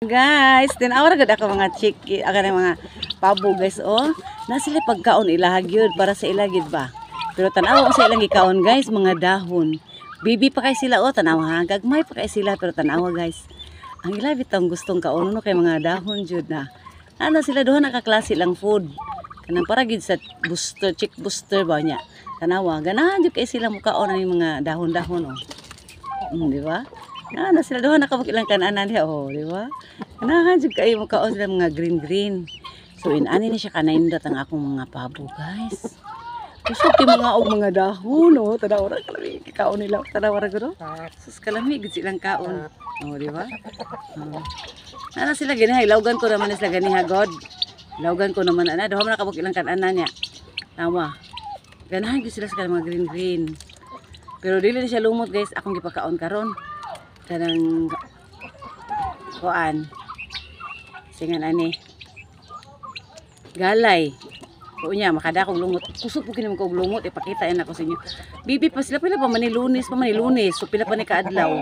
Guys, tinawa gud ako mga chiki, aga mga pabo guys oh. Na sila pagkaon ilahag yun para sa ilagid ba. Pero tanawa ko sa ilang ikaon guys, mga dahon. Bibi pa kay sila oh, tanawa ha. Gagmay pa kay sila pero tanawa guys. Ang ilabit ang gustong kaon no kay mga dahon jud na. Ano sila doon nakaklase lang food. Kanang para gid sa booster, chick booster ba niya. Tanawa, ganahan jud kay sila mukaon ang mga dahon-dahon oh. Di ba? Na sila doon nakabukilang kananan niya oh, di ba? Ganahan jud kay mukaon sila mga green. So inani ni siya kanaindot ang akong mga pabo guys. Kusog kay mga dahon oh, tanawa ra kalami kaon nila, tanawa ra gud. Sus kalami gid silang kaon. Oh, di ba? Ana sila gani lawgan ko naman sila gani ha god. Lawgan ko naman ana, daw man nakabukilang kananan niya. Tama. Ganahan gid sila sa mga green. Pero dili na siya lumot guys, akong gipakaon karon. Kanang kuan. Singan ani. Galay. Unya makada kog lumot. Kusog ko kinam kog lumot ipakita yan ako sa inyo. Bibi pa sila pila pa manilunes. So pila pa ni kaadlaw.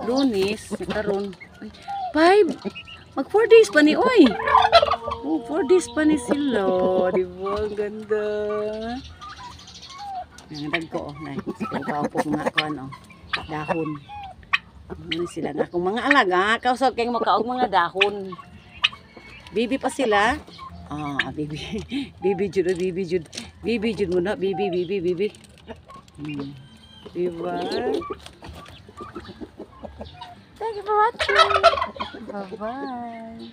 Lunes karon. 5. Mag 4 days pa ni oy. Oh, 4 days pa ni sila. Di ba? Ganda. Nangadag ko, oh. Ikaw po mga kuan, oh. Dahon. Ano sila na? Kung mga alaga, kausap kayong makaog mga dahon. Bibi pa sila. Ah, bibi. Bibi jud muna. Bibi. Diba? Thank you for watching. Bye-bye.